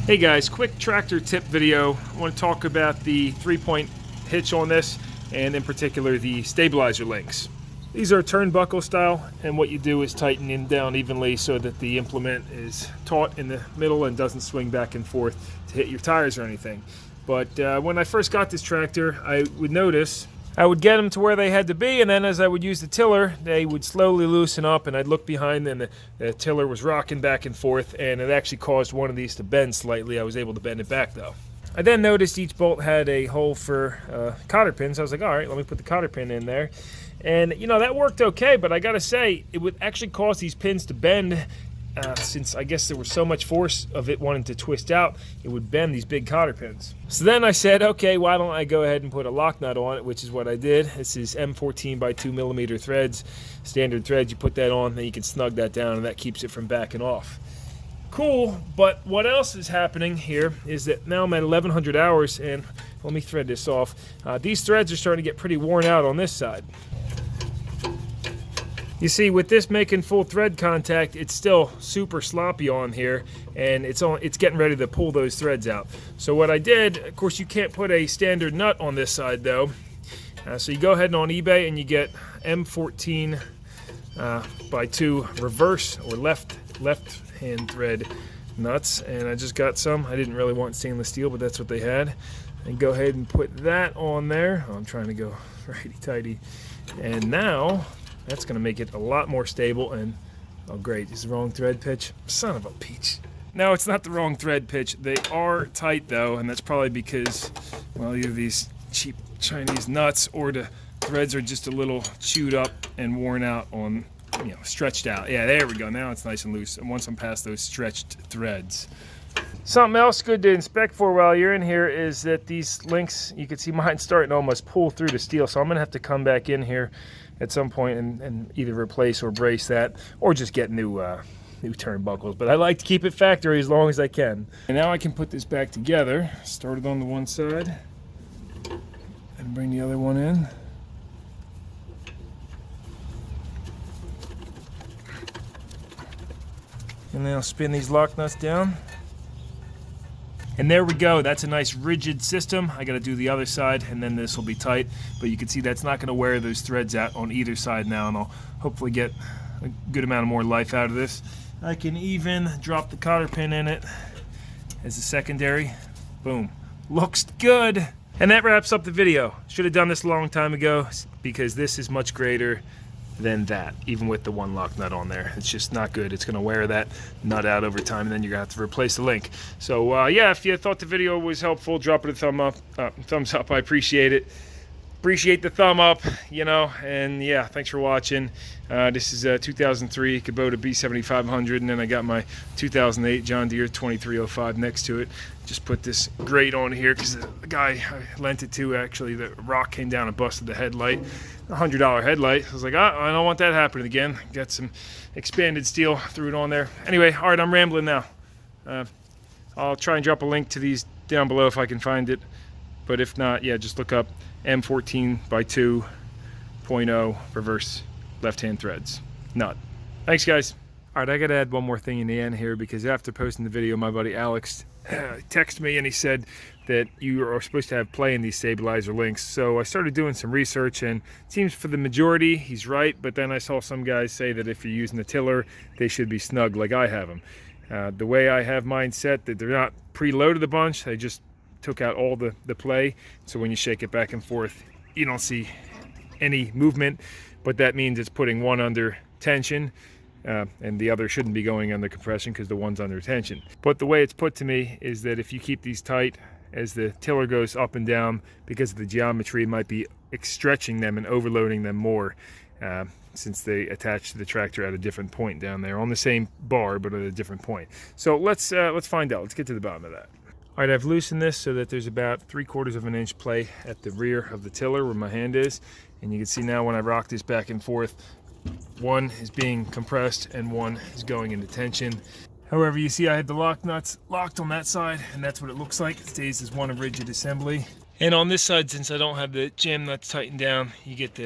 Hey guys, quick tractor tip video. I want to talk about the 3-point hitch on this, and in particular the stabilizer links. These are turnbuckle style, and what you do is tighten in down evenly so that the implement is taut in the middle and doesn't swing back and forth to hit your tires or anything. But when I first got this tractor, I would notice I would get them to where they had to be, and then as I would use the tiller, they would slowly loosen up, and I'd look behind, and the tiller was rocking back and forth, and it actually caused one of these to bend slightly. I was able to bend it back, though. I then noticed each bolt had a hole for cotter pins. I was like, all right, let me put the cotter pin in there. And, you know, that worked okay, but I gotta say, it would actually cause these pins to bend since I guess there was so much force of it wanting to twist out, it would bend these big cotter pins. So then I said, okay, why don't I go ahead and put a lock nut on it, which is what I did. This is M14 by 2mm threads, standard threads. You put that on, then you can snug that down, and that keeps it from backing off. Cool, but what else is happening here is that now I'm at 1100 hours, and let me thread this off. These threads are starting to get pretty worn out on this side. You see, with this making full thread contact, it's still super sloppy on here, and it's getting ready to pull those threads out. So what I did, of course, you can't put a standard nut on this side though. So you go ahead and on eBay and you get M14 by 2 reverse or left hand thread nuts, and I just got some. I didn't really want stainless steel, but that's what they had. And go ahead and put that on there. Oh, I'm trying to go righty-tighty, and now that's going to make it a lot more stable. And oh great, is the wrong thread pitch? Son of a peach. No, it's not the wrong thread pitch. They are tight though, and that's probably because, well, either these cheap Chinese nuts or the threads are just a little chewed up and worn out on, you know, stretched out. Yeah, there we go. Now it's nice and loose. And once I'm past those stretched threads. Something else good to inspect for while you're in here is that these links, you can see mine starting to almost pull through the steel. So I'm going to have to come back in here at some point and either replace or brace that, or just get new turnbuckles. But I like to keep it factory as long as I can. And now I can put this back together. Start it on the one side and bring the other one in. And then I'll spin these lock nuts down. And there we go. That's a nice rigid system. I got to do the other side, and then this will be tight. But you can see that's not going to wear those threads out on either side now, and I'll hopefully get a good amount of more life out of this. I can even drop the cotter pin in it as a secondary. Boom. Looks good. And that wraps up the video. Should have done this a long time ago because this is much greater than that, even with the one lock nut on there. It's just not good. It's going to wear that nut out over time, and then you're going to have to replace the link. So yeah, if you thought the video was helpful, drop it a thumbs up. I appreciate it. Appreciate the thumb up, you know, and yeah, thanks for watching. This is a 2003 Kubota B7500, and then I got my 2008 John Deere 2305 next to it. Just put this grate on here because the guy I lent it to, actually, the rock came down and busted the headlight. $100 headlight. I was like, I don't want that happening again. Got some expanded steel, threw it on there. Anyway, all right, I'm rambling now. I'll try and drop a link to these down below if I can find it. But if not, yeah, just look up M14 by 2.0 reverse left-hand threads nut. Thanks, guys. All right, I got to add one more thing in the end here, because after posting the video, my buddy Alex texted me and he said that you are supposed to have play in these stabilizer links. So I started doing some research, and it seems for the majority he's right, but then I saw some guys say that if you're using the tiller, they should be snug like I have them. The way I have mine set, that they're not preloaded a bunch, they just took out all the play, so when you shake it back and forth, you don't see any movement, but that means it's putting one under tension, and the other shouldn't be going under compression because the one's under tension. But the way it's put to me is that if you keep these tight, as the tiller goes up and down, because of the geometry, it might be stretching them and overloading them more, since they attach to the tractor at a different point down there on the same bar but at a different point. So let's find out. Let's get to the bottom of that. All right, I've loosened this so that there's about 3/4 of an inch play at the rear of the tiller where my hand is. And you can see now when I rock this back and forth, one is being compressed and one is going into tension. However, you see I had the lock nuts locked on that side, and that's what it looks like. It stays as one rigid assembly. And on this side, since I don't have the jam nuts tightened down, you get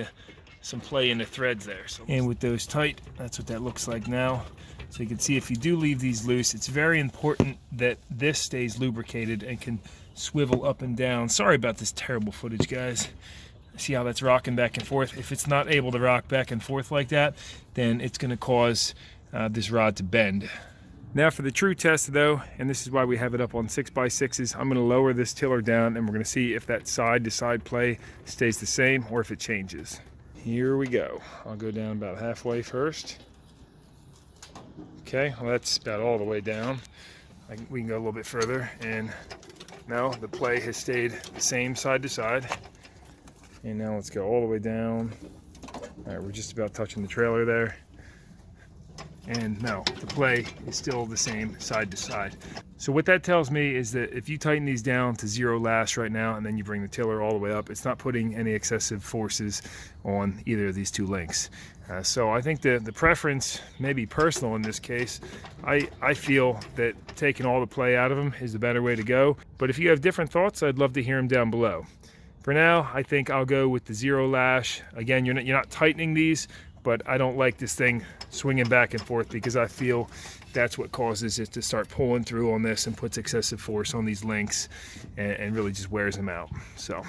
some play in the threads there. So, and with those tight, that's what that looks like now. So you can see if you do leave these loose, it's very important that this stays lubricated and can swivel up and down. Sorry about this terrible footage, guys. See how that's rocking back and forth? If it's not able to rock back and forth like that, then it's going to cause this rod to bend. Now for the true test though, and this is why we have it up on 6x6s, I'm going to lower this tiller down and we're going to see if that side to side play stays the same or if it changes. Here we go. I'll go down about halfway first. Okay, well that's about all the way down. We can go a little bit further, and now the play has stayed the same side to side. And now let's go all the way down. All right, we're just about touching the trailer there. And no, the play is still the same side to side. So what that tells me is that if you tighten these down to 0 lash right now and then you bring the tiller all the way up, it's not putting any excessive forces on either of these two links. So I think the preference may be personal in this case. I feel that taking all the play out of them is the better way to go. But if you have different thoughts, I'd love to hear them down below. For now, I think I'll go with the 0 lash. Again, you're not tightening these, but I don't like this thing swinging back and forth because I feel that's what causes it to start pulling through on this and puts excessive force on these links and really just wears them out. So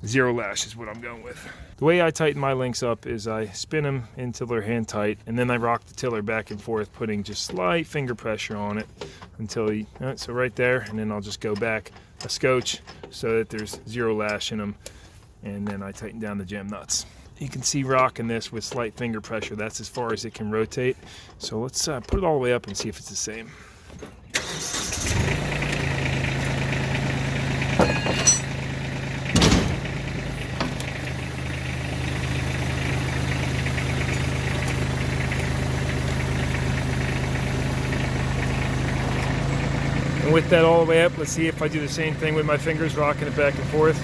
0 lash is what I'm going with. The way I tighten my links up is I spin them until they're hand tight, and then I rock the tiller back and forth, putting just slight finger pressure on it until so right there, and then I'll just go back a scotch so that there's 0 lash in them, and then I tighten down the gem nuts. You can see rocking this with slight finger pressure. That's as far as it can rotate. So let's put it all the way up and see if it's the same. And with that all the way up, let's see if I do the same thing with my fingers, rocking it back and forth.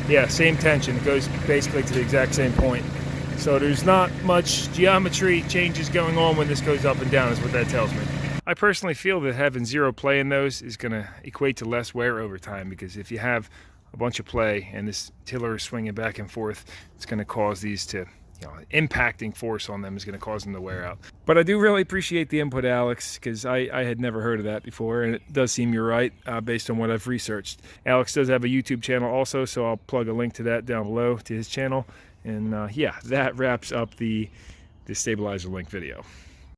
Yeah, same tension. It goes basically to the exact same point. So there's not much geometry changes going on when this goes up and down, is what that tells me. I personally feel that having 0 play in those is going to equate to less wear over time, because if you have a bunch of play and this tiller is swinging back and forth, it's going to cause these to, impacting force on them is going to cause them to wear out. But I do really appreciate the input, Alex, because I had never heard of that before, and it does seem you're right based on what I've researched. Alex does have a YouTube channel also, so I'll plug a link to that down below to his channel. And yeah, that wraps up the stabilizer link video.